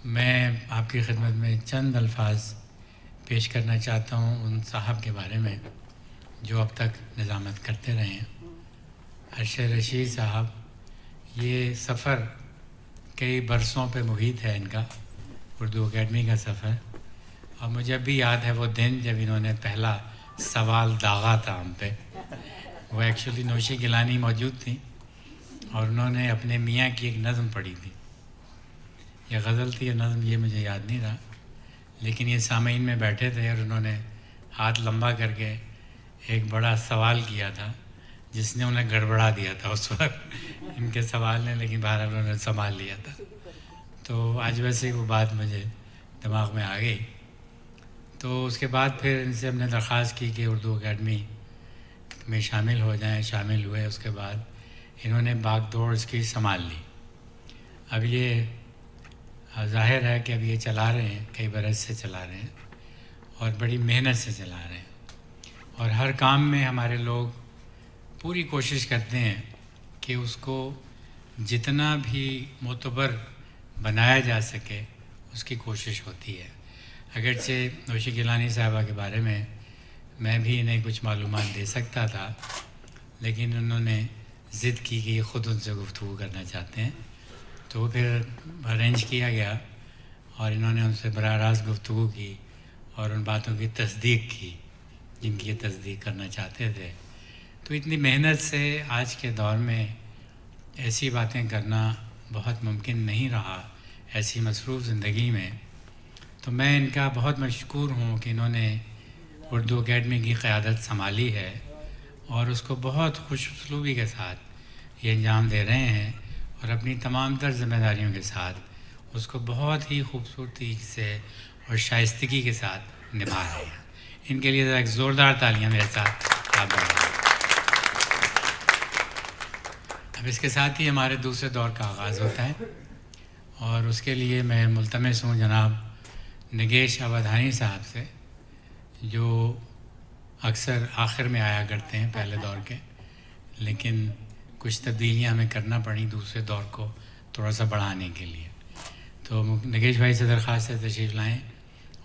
मैं आपकी खिदमत में चंद अल्फाज पेश करना चाहता हूँ उन साहब के बारे में जो अब तक निज़ामत करते रहे हैं। अरशद रशीद साहब, ये सफ़र कई बरसों पे मुहित है इनका, उर्दू अकेडमी का सफ़र। और मुझे भी याद है वो दिन जब इन्होंने पहला सवाल दागा था हम पे। वो एक्चुअली नौशी गिलानी मौजूद थी और उन्होंने अपने मियाँ की एक नज़म पढ़ी थी, या गज़ल थी या नज़म, ये मुझे याद नहीं रहा, लेकिन ये सामीन में बैठे थे और उन्होंने हाथ लंबा करके एक बड़ा सवाल किया था जिसने उन्हें गड़बड़ा दिया था उस वक्त इनके सवाल ने, लेकिन बहरहाल उन्होंने संभाल लिया था। तो आज वैसे ही वो बात मुझे दिमाग में आ गई। तो उसके बाद फिर इनसे हमने दरख्वास्त की कि उर्दू अकेडमी में शामिल हो जाएं। शामिल हुए। उसके बाद इन्होंने बागडोर इसकी संभाल ली। अब ये ज़ाहिर है कि अब ये चला रहे हैं, कई बरस से चला रहे हैं और बड़ी मेहनत से चला रहे हैं। और हर काम में हमारे लोग पूरी कोशिश करते हैं कि उसको जितना भी मोतबर बनाया जा सके उसकी कोशिश होती है। अगरचे नौशी गिलानी साहिबा के बारे में मैं भी इन्हें कुछ मालूमात दे सकता था, लेकिन उन्होंने ज़िद की कि ख़ुद उनसे गुफ्तगू करना चाहते हैं। तो फिर अरेंज किया गया और इन्होंने उनसे बराह रास्त गुफ्तगू की और उन बातों की तस्दीक की जिनकी ये तस्दीक करना चाहते थे। तो इतनी मेहनत से आज के दौर में ऐसी बातें करना बहुत मुमकिन नहीं रहा, ऐसी मसरूफ़ ज़िंदगी में। तो मैं इनका बहुत मशकूर हूँ कि इन्होंने उर्दू अकेडमी की क़यादत संभाली है और उसको बहुत खुशउस्लूबी के साथ ये अंजाम दे रहे हैं और अपनी तमाम तर ज़िम्मेदारियों के साथ उसको बहुत ही खूबसूरती से और शाइस्तगी के साथ निभा रहे हैं। इनके लिए ज़रा एक ज़ोरदार तालियां मेरे साथ आप बढ़ाएं। अब इसके साथ ही हमारे दूसरे दौर का आगाज़ होता है और उसके लिए मैं मुल्तमस हूँ जनाब नगेश अवधानी साहब से, जो अक्सर आखिर में आया करते हैं पहले दौर के, लेकिन कुछ तब्दीलियाँ हमें करना पड़ी दूसरे दौर को थोड़ा सा बढ़ाने के लिए। तो नगेश भाई से दरख्वास्त है तशरीफ़ लाएँ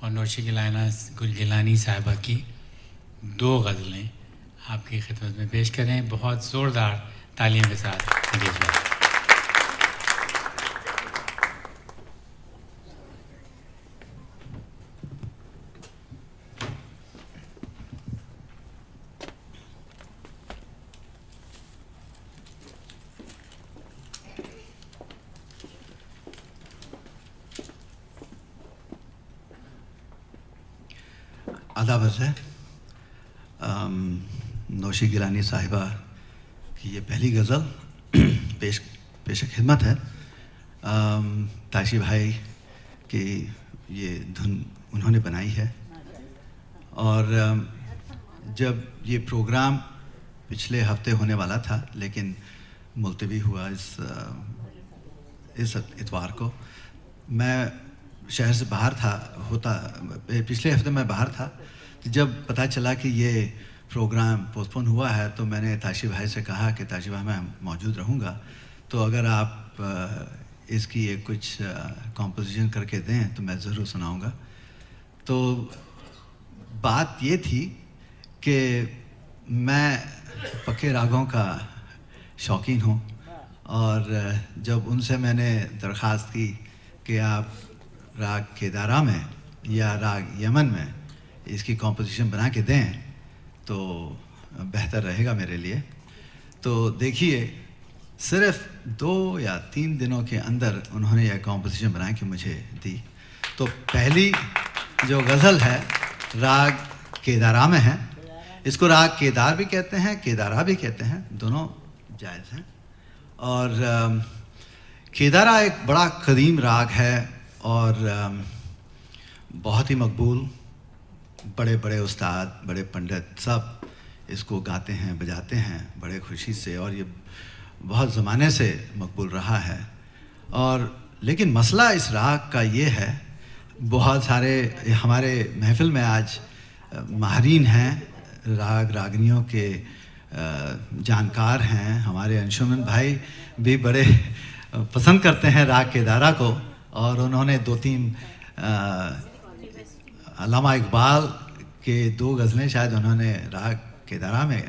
और नौशी गिलानी साहिबा की 2 गज़लें आपकी खिदमत में पेश करें। बहुत ज़ोरदार तालियों के साथ नगेश भाई। आदाब है। नौशी गिलानी साहिबा की ये पहली गज़ल पेश खिदमत है। ताशी भाई की ये धुन उन्होंने बनाई है और जब ये प्रोग्राम पिछले हफ्ते होने वाला था लेकिन मुलतवी हुआ इस इतवार को, मैं शहर से बाहर पिछले हफ्ते मैं बाहर था। जब पता चला कि ये प्रोग्राम पोस्टपोन हुआ है तो मैंने ताशी भाई से कहा कि ताशी भाई मैं मौजूद रहूँगा, तो अगर आप इसकी एक कुछ कॉम्पोजिशन करके दें तो मैं ज़रूर सुनाऊँगा। तो बात ये थी कि मैं पक्के रागों का शौकीन हूँ और जब उनसे मैंने दरख्वास्त की कि आप राग केदारा में या राग यमन में इसकी कॉम्पोजिशन बना के दें तो बेहतर रहेगा मेरे लिए। तो देखिए, सिर्फ 2 या 3 दिनों के अंदर उन्होंने यह कॉम्पोजिशन बना के मुझे दी। तो पहली जो गज़ल है राग केदारा में है। इसको राग केदार भी कहते हैं, केदारा भी कहते हैं, दोनों जायज़ हैं। और केदारा एक बड़ा कदीम राग है और बहुत ही मकबूल, बड़े बड़े उस्ताद, बड़े पंडित सब इसको गाते हैं, बजाते हैं बड़े खुशी से, और ये बहुत ज़माने से मकबूल रहा है। और लेकिन मसला इस राग का ये है, बहुत सारे हमारे महफिल में आज माहरीन हैं, राग रागनियों के जानकार हैं। हमारे अंशुमन भाई भी बड़े पसंद करते हैं राग केदारा को और उन्होंने 2-3 अल्लामा इकबाल के 2 गज़लें शायद उन्होंने राग केदारा में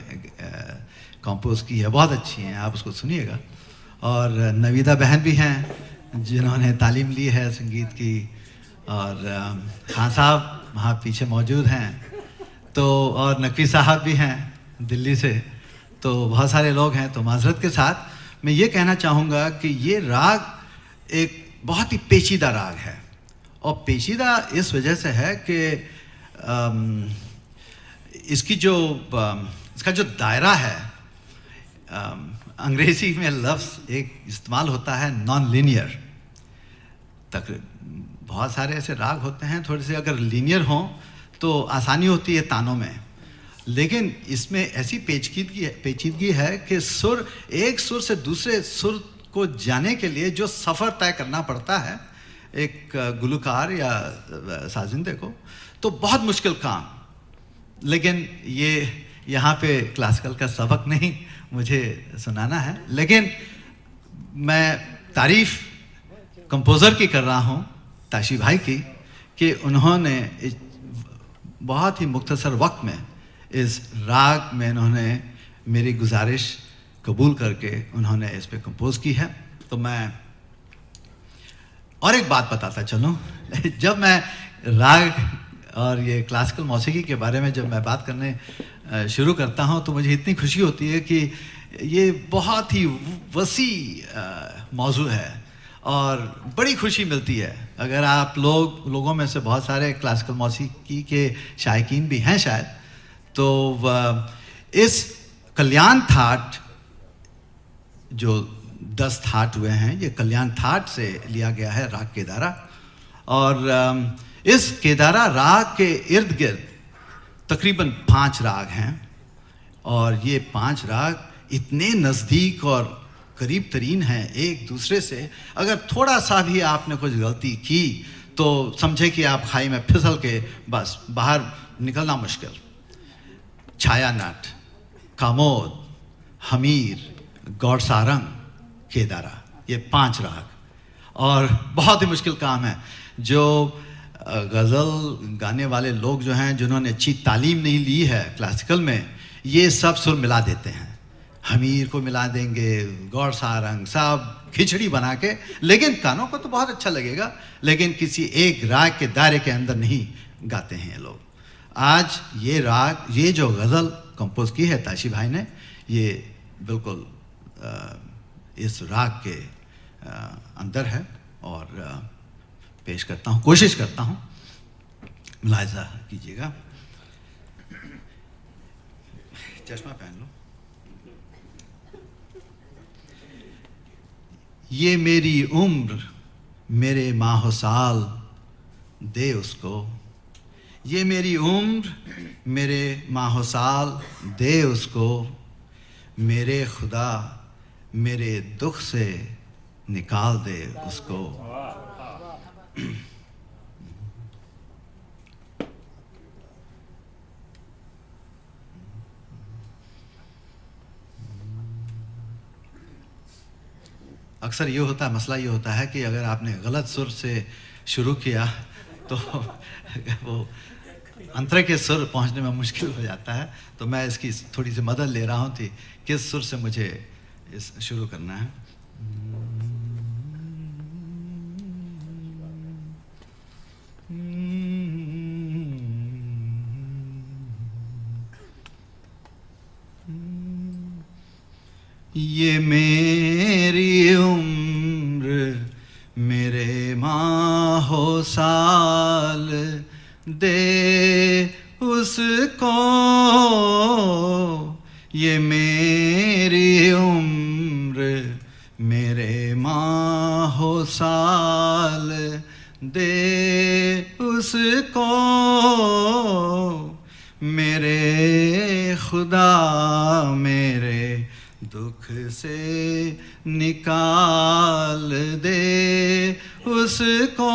कंपोज की है, बहुत अच्छी हैं, आप उसको सुनिएगा। और नवीदा बहन भी हैं जिन्होंने तालीम ली है संगीत की, और खान साहब वहाँ पीछे मौजूद हैं, तो और नकवी साहब भी हैं दिल्ली से, तो बहुत सारे लोग हैं। तो माजरत के साथ मैं ये कहना चाहूँगा कि ये राग एक बहुत ही पेचीदा राग है, और पेचीदा इस वजह से है कि इसका जो दायरा है, अंग्रेज़ी में लफ्ज़ एक इस्तेमाल होता है नॉन लीनियर। बहुत सारे ऐसे राग होते हैं थोड़े से अगर लीनियर हों तो आसानी होती है तानों में, लेकिन इसमें ऐसी पेचीदगी है कि एक सुर से दूसरे सुर को जाने के लिए जो सफ़र तय करना पड़ता है एक गुलकार या साजिंदे को, तो बहुत मुश्किल काम। लेकिन ये यहाँ पे क्लासिकल का सबक नहीं मुझे सुनाना है, लेकिन मैं तारीफ़ कंपोज़र की कर रहा हूँ, ताशी भाई की, कि उन्होंने बहुत ही मुख्तसर वक्त में इस राग में उन्होंने मेरी गुजारिश कबूल करके उन्होंने इस पे कंपोज़ की है। तो मैं और एक बात बताता चलूँ, जब मैं राग और ये क्लासिकल मौसीकी के बारे में जब मैं बात करने शुरू करता हूँ तो मुझे इतनी खुशी होती है कि ये बहुत ही वसी मौजू है और बड़ी खुशी मिलती है। अगर आप लोगों में से बहुत सारे क्लासिकल मौसीकी के शायकीन भी हैं शायद, तो इस कल्याण थाट जो 10 थाट हुए हैं, ये कल्याण थाट से लिया गया है राग केदारा। और इस केदारा राग के इर्द गिर्द तकरीबन 5 राग हैं, और ये 5 राग इतने नज़दीक और करीब तरीन हैं एक दूसरे से, अगर थोड़ा सा भी आपने कुछ गलती की तो समझे कि आप खाई में फिसल के बस बाहर निकलना मुश्किल। छाया नट, कामोद, हमीर, गौड़ सारंग, केदारा, ये 5 राग, और बहुत ही मुश्किल काम है। जो गज़ल गाने वाले लोग जो हैं, जिन्होंने अच्छी तालीम नहीं ली है क्लासिकल में, ये सब सुर मिला देते हैं, हमीर को मिला देंगे, गौड़ सारंग, सब खिचड़ी बना के, लेकिन कानों को तो बहुत अच्छा लगेगा, लेकिन किसी एक राग के दायरे के अंदर नहीं गाते हैं ये लोग। आज ये राग, ये जो गज़ल कंपोज की है ताशी भाई ने, ये बिल्कुल इस राग के अंदर है, और पेश करता हूँ, कोशिश करता हूँ, मुलाहिज़ा कीजिएगा। चश्मा पहन लो। ये मेरी उम्र मेरे माहो साल दे उसको, ये मेरी उम्र मेरे माहो साल दे उसको, मेरे खुदा मेरे दुख से निकाल दे उसको। अक्सर ये होता है, मसला ये होता है कि अगर आपने गलत सुर से शुरू किया तो वो अंतरे के सुर पहुंचने में मुश्किल हो जाता है। तो मैं इसकी थोड़ी सी मदद ले रहा हूँ कि किस सुर से मुझे इस शुरू करना है। ये मेरी उम्र मेरे माहो साल दे उसको, ये मेरी उम्र मेरे माहो साल दे उसको, मेरे खुदा मेरे दुख से निकाल दे उसको,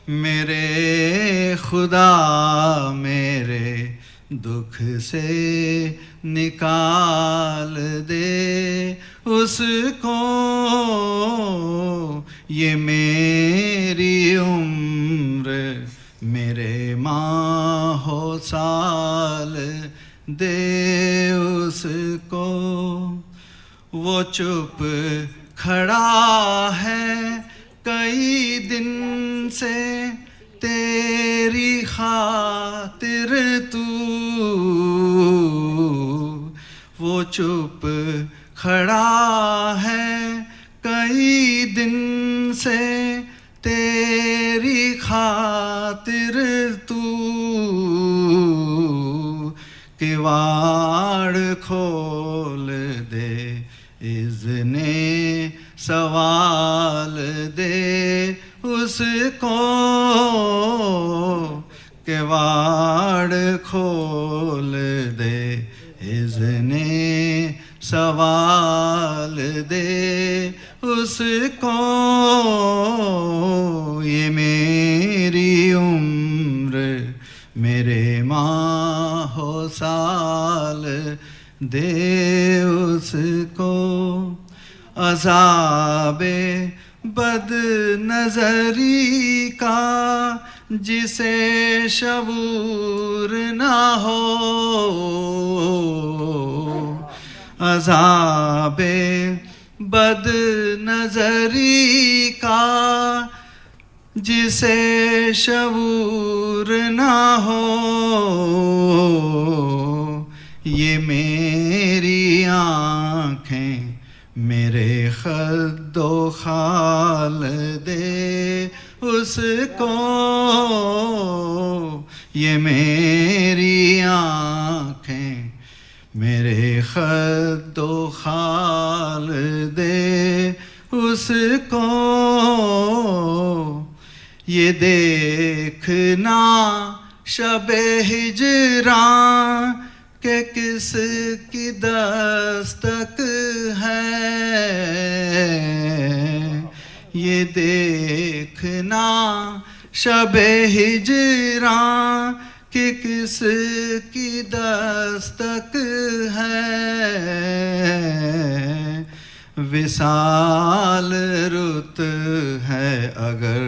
मेरे खुदा मेरे दुख से निकाल दे उसको, ये मेरी उम्र मेरे माहो साल दे उसको। वो चुप खड़ा है कई दिन से तेरी खातिर तू, वो चुप खड़ा है कई दिन से तेरी खातिर तू, किवाड़ खोल दे इज़्ने सवाल दे उसको, किवाड़ खोल दे इज़्ने सवाल दे उसको। ये मेरी उम्र मेरे माहो साल दे उसको। अज़ाबे बद नज़री का जिसे शऊर ना हो, अज़ाबे बद नज़री का जिसे शऊर ना हो, ये मेरी आँखें मेरे खद्दो खाल दे उसको, ये मेरी आँखें मेरे खद्दो खाल दे उसको। ये देखना शबे हिजरां के किस की दस्तक है, ये देखना शबे हिजरां कि किस की दस्तक है। विसाल रुत है अगर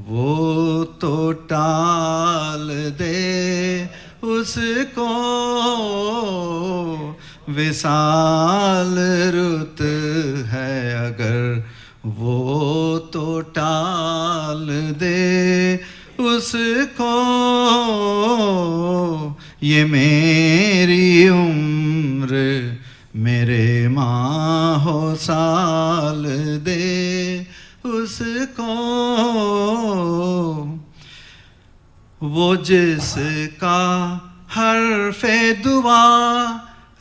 वो तो टाल दे उसको, विसाल रुत है अगर वो तो टाल दे उसको। ये मेरी उम्र मेरे माहो साल दे उसको, वो जिसका हर्फ़े दुआ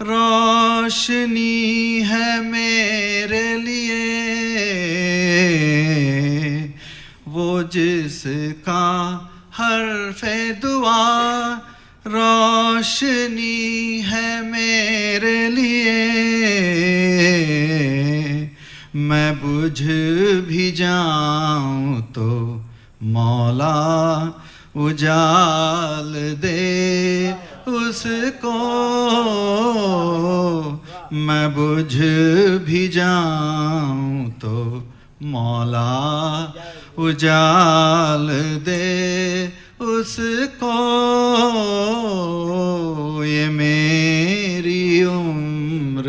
रोशनी है मेरे लिए, वो जिसका हर्फ़े दुआ रोशनी है मेरे लिए। मैं बुझ भी जाऊं तो मौला उजाल दे उसको, मैं बुझ भी जाऊं तो मौला उजाल दे उसको। ये मेरी उम्र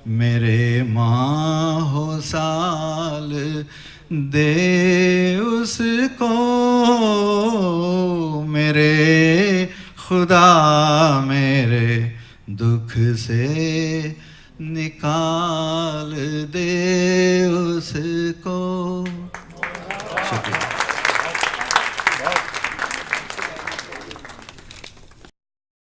मेरे माहो साल दे उसको, मेरे खुदा मेरे दुख से निकाल दे उसको। शुक्रिया।